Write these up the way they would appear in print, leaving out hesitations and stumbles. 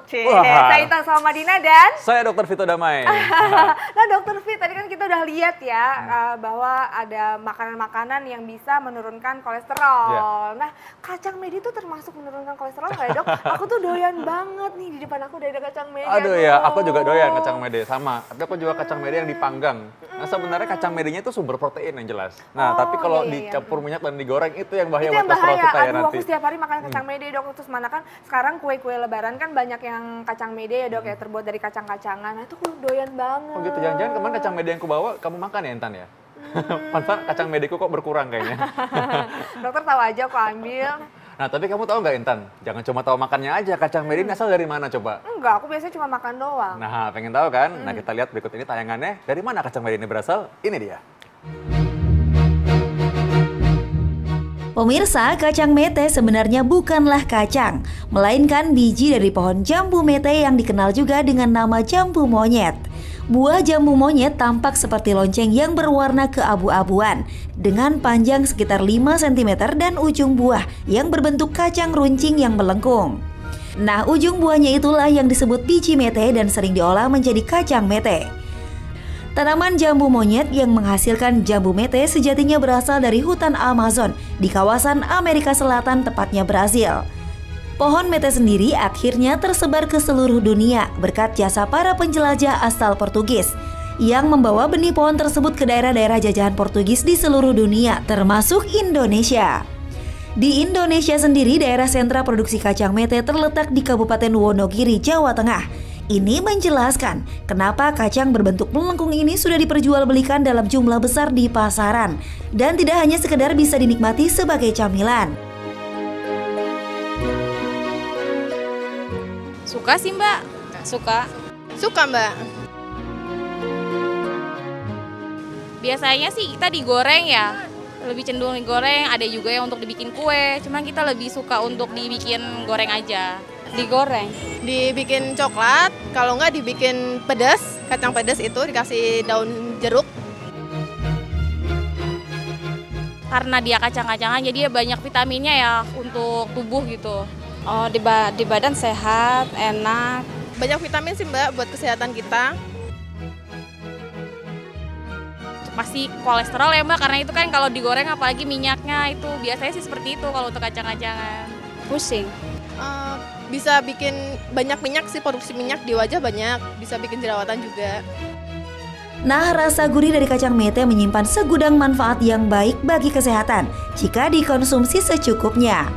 Saya Intan Salmadina dan saya Dr. Vito Damai. Nah Dr. Vito, tadi kan kita udah lihat ya bahwa ada makanan-makanan yang bisa menurunkan kolesterol. Nah kacang mede itu termasuk menurunkan kolesterol nggak ya dok? Aku tuh doyan banget nih, di depan aku udah ada kacang mede. Aduh ya, aku juga doyan kacang mede sama. Tapi aku juga kacang mede yang dipanggang. Nah sebenarnya kacang medenya itu sumber protein yang jelas. Nah tapi kalau dicampur minyak dan digoreng itu yang bahaya buat kolesterol kita ya nanti. Aku setiap hari makan kacang mede dok. Terus mana kan sekarang kue-kue lebaran kan banyak yang kacang mede ya dok ya, terbuat dari kacang-kacangan. Nah itu aku doyan banget. Oh gitu, jangan-jangan kemarin kacang mede yang kubawa kamu makan ya Intan ya? Pantas kacang medeku kok berkurang kayaknya. Dokter tahu aja aku ambil. Nah tapi kamu tahu nggak Intan? Jangan cuma tahu makannya aja, kacang mede ini asal dari mana coba? Enggak, aku biasanya cuma makan doang. Nah pengen tahu kan? Nah kita lihat berikut ini tayangannya. Dari mana kacang mede ini berasal? Ini dia. Pemirsa, kacang mete sebenarnya bukanlah kacang, melainkan biji dari pohon jambu mete yang dikenal juga dengan nama jambu monyet. Buah jambu monyet tampak seperti lonceng yang berwarna keabu-abuan, dengan panjang sekitar 5 cm dan ujung buah yang berbentuk kacang runcing yang melengkung. Nah, ujung buahnya itulah yang disebut biji mete dan sering diolah menjadi kacang mete. Tanaman jambu monyet yang menghasilkan jambu mete sejatinya berasal dari hutan Amazon di kawasan Amerika Selatan, tepatnya Brasil. Pohon mete sendiri akhirnya tersebar ke seluruh dunia berkat jasa para penjelajah asal Portugis yang membawa benih pohon tersebut ke daerah-daerah jajahan Portugis di seluruh dunia, termasuk Indonesia. Di Indonesia sendiri, daerah sentra produksi kacang mete terletak di Kabupaten Wonogiri, Jawa Tengah. Ini menjelaskan kenapa kacang berbentuk melengkung ini sudah diperjualbelikan dalam jumlah besar di pasaran dan tidak hanya sekedar bisa dinikmati sebagai camilan. Suka sih Mbak, suka. Suka Mbak. Biasanya sih kita digoreng ya, lebih cenderung digoreng, ada juga yang untuk dibikin kue, cuman kita lebih suka untuk dibikin goreng aja. Digoreng, dibikin coklat, kalau nggak dibikin pedas, kacang pedas itu dikasih daun jeruk. Karena dia kacang-kacangan jadi banyak vitaminnya ya untuk tubuh gitu. Oh, di badan sehat, enak. Banyak vitamin sih Mbak buat kesehatan kita. Pasti kolesterol ya Mbak, karena itu kan kalau digoreng apalagi minyaknya itu biasanya sih seperti itu kalau untuk kacang-kacangan. Pusing. Bisa bikin banyak minyak sih, produksi minyak di wajah banyak, bisa bikin jerawatan juga. Nah, rasa gurih dari kacang mete menyimpan segudang manfaat yang baik bagi kesehatan jika dikonsumsi secukupnya.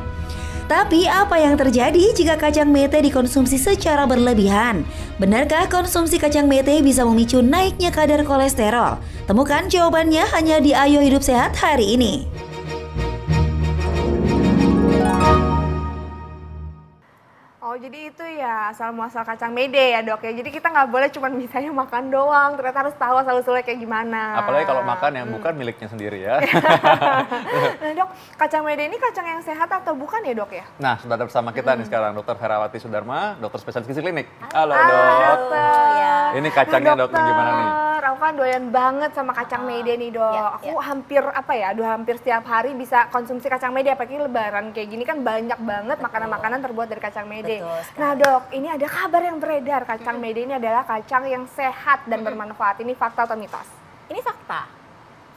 Tapi apa yang terjadi jika kacang mete dikonsumsi secara berlebihan? Benarkah konsumsi kacang mete bisa memicu naiknya kadar kolesterol? Temukan jawabannya hanya di Ayo Hidup Sehat hari ini. Oh jadi itu ya asal muasal kacang mede ya dok ya. Jadi kita nggak boleh cuma misalnya makan doang, ternyata harus tahu asal-usulnya kayak gimana. Apalagi kalau makan yang bukan miliknya sendiri ya. Nah dok, kacang mede ini kacang yang sehat atau bukan ya dok ya? Nah sudah ada bersama kita nih sekarang Dr. Herawati Sudarma, dokter spesialis gizi klinik. Halo Halo, dok. dokter. Ini kacangnya dok, gimana nih? Aku kan doyan banget sama kacang mede nih dok. Aku hampir hampir setiap hari bisa konsumsi kacang mede. Apalagi lebaran kayak gini kan banyak banget makanan-makanan terbuat dari kacang mede. Nah dok, ini ada kabar yang beredar, kacang mede ini adalah kacang yang sehat dan bermanfaat. Ini fakta atau mitos? Ini fakta.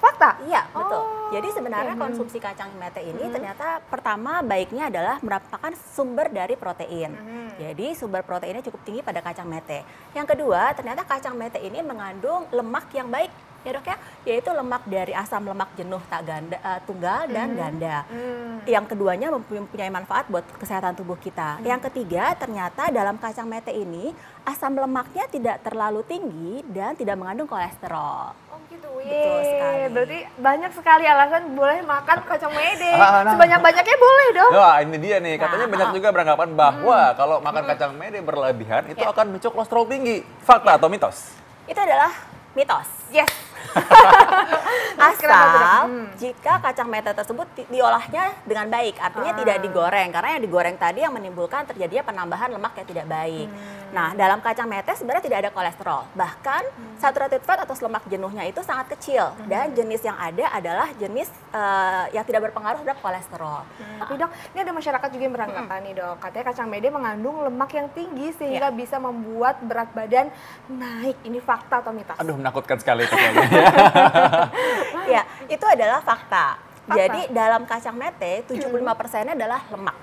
Fakta? Iya, betul. Jadi sebenarnya konsumsi kacang mete ini ternyata pertama baiknya adalah merupakan sumber dari protein. Jadi sumber proteinnya cukup tinggi pada kacang mete. Yang kedua, ternyata kacang mete ini mengandung lemak yang baik. Ya dok ya, yaitu lemak dari asam lemak jenuh tunggal dan ganda. Yang keduanya mempunyai manfaat buat kesehatan tubuh kita. Yang ketiga, ternyata dalam kacang mete ini asam lemaknya tidak terlalu tinggi dan tidak mengandung kolesterol. Oh gitu, Betul sekali. Berarti banyak sekali alasan boleh makan kacang mede. Sebanyak-banyaknya boleh dong. Wah ini dia nih, katanya banyak juga beranggapan bahwa kalau makan kacang mede berlebihan itu akan memicu kolesterol tinggi. Fakta atau mitos? Itu adalah mitos. Yes. Asal jika kacang mete tersebut diolahnya dengan baik, artinya tidak digoreng. Karena yang digoreng tadi yang menimbulkan terjadinya penambahan lemak yang tidak baik. Nah, dalam kacang mete sebenarnya tidak ada kolesterol. Bahkan saturated fat atau lemak jenuhnya itu sangat kecil. Dan jenis yang ada adalah jenis yang tidak berpengaruh terhadap kolesterol. Tapi dok, ini ada masyarakat juga yang beranggapan nih dok, katanya kacang mede mengandung lemak yang tinggi sehingga bisa membuat berat badan naik. Ini fakta atau mitos? Aduh, menakutkan sekali itu kayaknya. Ya, itu adalah fakta. Jadi dalam kacang mete 75%-nya adalah lemak.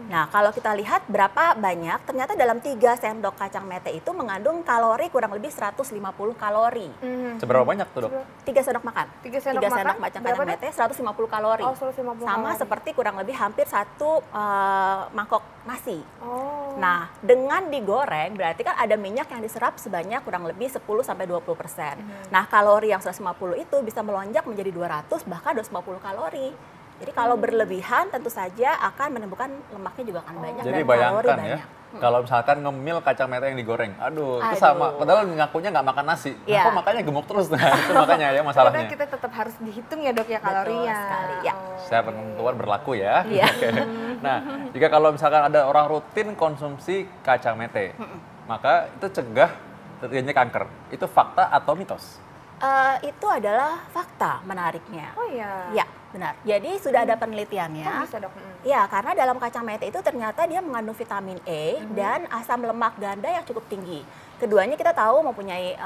Nah, kalau kita lihat berapa banyak, ternyata dalam 3 sendok kacang mete itu mengandung kalori kurang lebih 150 kalori. Seberapa banyak tuh dok? 3 sendok makan. 3 sendok sendok kacang mete 150 kalori. Oh, 150 Sama kalori. seperti kurang lebih hampir 1 mangkok nasi. Oh. Nah, dengan digoreng berarti kan ada minyak yang diserap sebanyak kurang lebih 10-20%. Nah, kalori yang 150 itu bisa melonjak menjadi 200 bahkan 250 kalori. Jadi kalau berlebihan tentu saja akan menimbulkan lemaknya juga akan banyak Jadi dan kalori bayangkan banyak. ya, kalau misalkan ngemil kacang mete yang digoreng, aduh, itu sama. Padahal ngakunya nggak makan nasi, kok makanya gemuk terus. Nah, itu makanya ya masalahnya. Kita tetap harus dihitung ya dok ya kalorinya. Betul sekali, ya. Secara penentuan berlaku ya. Iya. Oke. Nah, jika kalau misalkan ada orang rutin konsumsi kacang mete, maka itu cegah terjadinya kanker. Itu fakta atau mitos? Itu adalah fakta menariknya. Oh iya. Ya, benar. Jadi sudah ada penelitiannya. Kok bisa dok? Ya, karena dalam kacang mete itu ternyata dia mengandung vitamin E dan asam lemak ganda yang cukup tinggi. Keduanya kita tahu mempunyai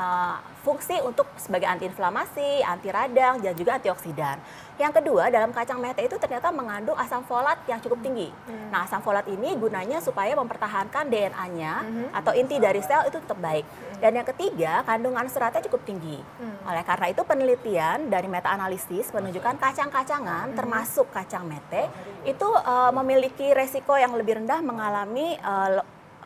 fungsi untuk sebagai antiinflamasi, anti radang, dan juga antioksidan. Yang kedua, dalam kacang mete itu ternyata mengandung asam folat yang cukup tinggi. Nah, asam folat ini gunanya supaya mempertahankan DNA atau inti dari sel itu tetap baik. Dan yang ketiga, kandungan seratnya cukup tinggi. Oleh karena itu penelitian dari meta-analisis menunjukkan kacang-kacangan termasuk kacang mete itu memiliki resiko yang lebih rendah mengalami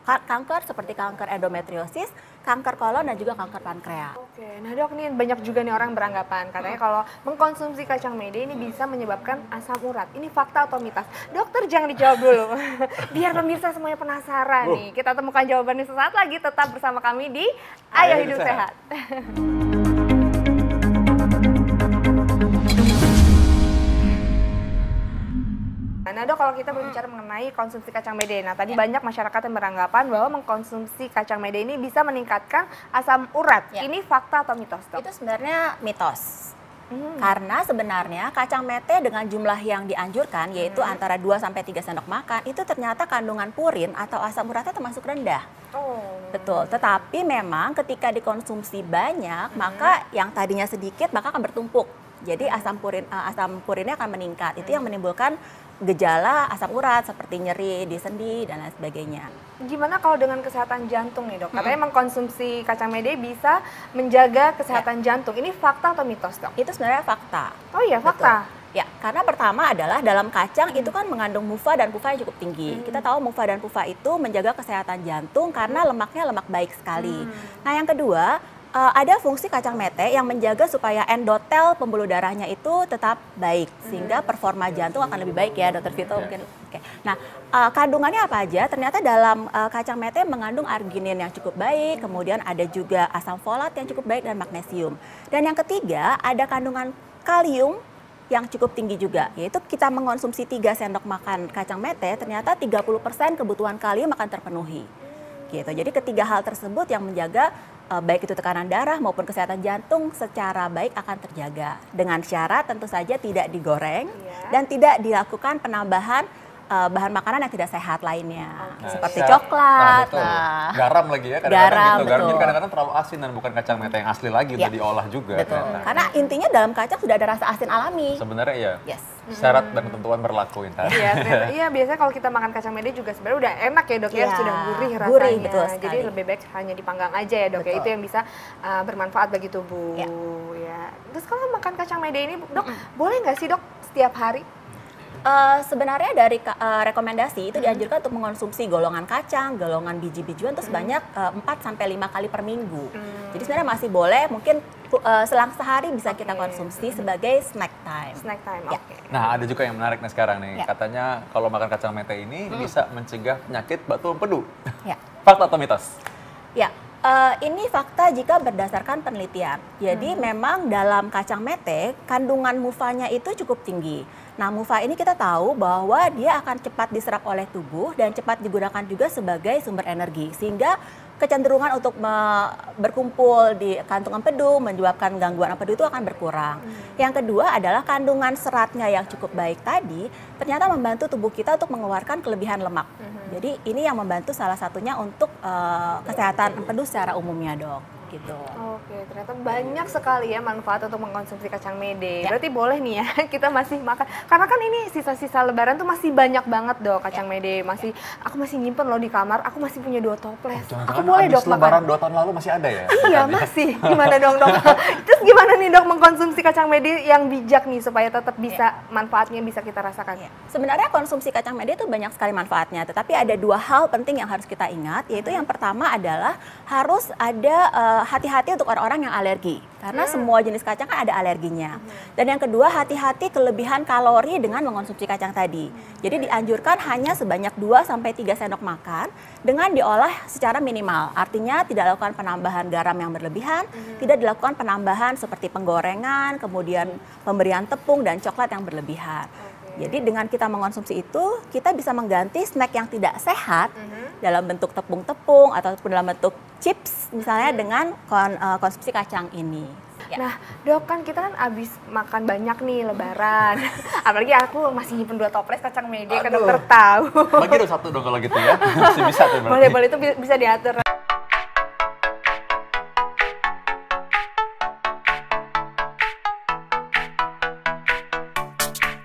kanker seperti kanker endometriosis, kanker kolon, dan juga kanker pankreas. Oke, nah dok, nih banyak juga nih orang beranggapan katanya kalau mengkonsumsi kacang mede ini bisa menyebabkan asam urat. Ini fakta atau mitos? Dokter jangan dijawab dulu, biar pemirsa semuanya penasaran nih. Kita temukan jawabannya sesaat lagi, tetap bersama kami di Ayo Hidup Sehat. Nah dok, kalau kita berbicara mengenai konsumsi kacang mede, nah tadi banyak masyarakat yang beranggapan bahwa mengkonsumsi kacang mede ini bisa meningkatkan asam urat. Ini fakta atau mitos dok? Itu sebenarnya mitos. Karena sebenarnya kacang mete dengan jumlah yang dianjurkan yaitu antara 2-3 sendok makan itu ternyata kandungan purin atau asam uratnya termasuk rendah. Betul, tetapi memang ketika dikonsumsi banyak maka yang tadinya sedikit maka akan bertumpuk. Jadi asam purinnya akan meningkat. Itu yang menimbulkan gejala asam urat seperti nyeri di sendi dan lain sebagainya. Gimana kalau dengan kesehatan jantung nih dok? Katanya mengkonsumsi kacang mede bisa menjaga kesehatan jantung. Ini fakta atau mitos dok? Itu sebenarnya fakta. Oh iya, fakta. Betul. Ya, karena pertama adalah dalam kacang itu kan mengandung mufa dan pufa yang cukup tinggi. Kita tahu mufa dan pufa itu menjaga kesehatan jantung karena lemaknya lemak baik sekali. Nah, yang kedua, ada fungsi kacang mete yang menjaga supaya endotel pembuluh darahnya itu tetap baik sehingga performa jantung akan lebih baik ya, Dr. Vito mungkin. Oke. Nah, kandungannya apa aja? Ternyata dalam kacang mete mengandung arginin yang cukup baik, kemudian ada juga asam folat yang cukup baik dan magnesium. Dan yang ketiga, ada kandungan kalium yang cukup tinggi juga, yaitu kita mengonsumsi 3 sendok makan kacang mete, ternyata 30% kebutuhan kalium akan terpenuhi. Gitu. Jadi ketiga hal tersebut yang menjaga baik itu tekanan darah maupun kesehatan jantung secara baik akan terjaga. Dengan syarat tentu saja tidak digoreng dan tidak dilakukan penambahan bahan makanan yang tidak sehat lainnya. Seperti coklat. Garam lagi ya, kadang-kadang gitu. Garam ini kadang-kadang terlalu asin dan bukan kacang mete yang asli lagi, udah diolah juga. Betul. Karena intinya dalam kacang sudah ada rasa asin alami. Sebenarnya ya. Yes. Syarat dan ketentuan berlaku Intan. Iya, biasanya kalau kita makan kacang mede juga sebenarnya udah enak ya dok ya, sudah gurih rasanya. Gurih, betul sekali. Jadi lebih baik hanya dipanggang aja ya dok ya, itu yang bisa bermanfaat bagi tubuh. Ya. Terus kalau makan kacang mede ini dok, boleh nggak sih dok setiap hari? Sebenarnya dari rekomendasi itu dianjurkan untuk mengonsumsi golongan kacang, golongan biji-bijian itu sebanyak 4-5 kali per minggu. Jadi sebenarnya masih boleh, mungkin selang sehari bisa kita konsumsi sebagai snack time. Snack time, ya. Nah, ada juga yang menarik nih sekarang nih. Katanya kalau makan kacang mete ini bisa mencegah penyakit batu empedu. Fakta atau mitos? Ya, Ini fakta jika berdasarkan penelitian. Jadi memang dalam kacang mete kandungan mufanya itu cukup tinggi. Nah, mufa ini kita tahu bahwa dia akan cepat diserap oleh tubuh dan cepat digunakan juga sebagai sumber energi. Sehingga kecenderungan untuk berkumpul di kantung empedu, menyebabkan gangguan empedu itu akan berkurang. Yang kedua adalah kandungan seratnya yang cukup baik tadi, ternyata membantu tubuh kita untuk mengeluarkan kelebihan lemak. Jadi ini yang membantu salah satunya untuk kesehatan empedu secara umumnya, Dok. Gitu. Oke, ternyata banyak sekali ya manfaat untuk mengkonsumsi kacang mede. Berarti boleh nih ya kita masih makan. Karena kan ini sisa-sisa lebaran tuh masih banyak banget Dok kacang mede. Aku masih nyimpen loh di kamar. Aku masih punya 2 toples. Aku boleh Dok makan. Lebaran 2 tahun lalu masih ada ya? Iya masih. Gimana dong Dok? Terus gimana nih Dok mengkonsumsi kacang mede yang bijak nih supaya tetap bisa manfaatnya bisa kita rasakan? Sebenarnya konsumsi kacang mede itu banyak sekali manfaatnya. Tetapi ada 2 hal penting yang harus kita ingat. Yaitu yang pertama adalah harus ada hati-hati untuk orang-orang yang alergi. Karena semua jenis kacang kan ada alerginya. Dan yang kedua, hati-hati kelebihan kalori dengan mengkonsumsi kacang tadi. Jadi dianjurkan hanya sebanyak 2-3 sendok makan dengan diolah secara minimal. Artinya tidak dilakukan penambahan garam yang berlebihan, tidak dilakukan penambahan seperti penggorengan, kemudian pemberian tepung dan coklat yang berlebihan. Jadi dengan kita mengkonsumsi itu, kita bisa mengganti snack yang tidak sehat dalam bentuk tepung-tepung ataupun dalam bentuk chips misalnya dengan konsumsi kacang ini. Ya. Nah Dok, kan kita kan abis makan banyak nih lebaran. Apalagi aku masih nyimpen 2 toples kacang mede, kan dokter tahu. Bagi dong 1 dong kalau gitu ya. Masih bisa tuh berarti. Boleh, itu bisa diatur.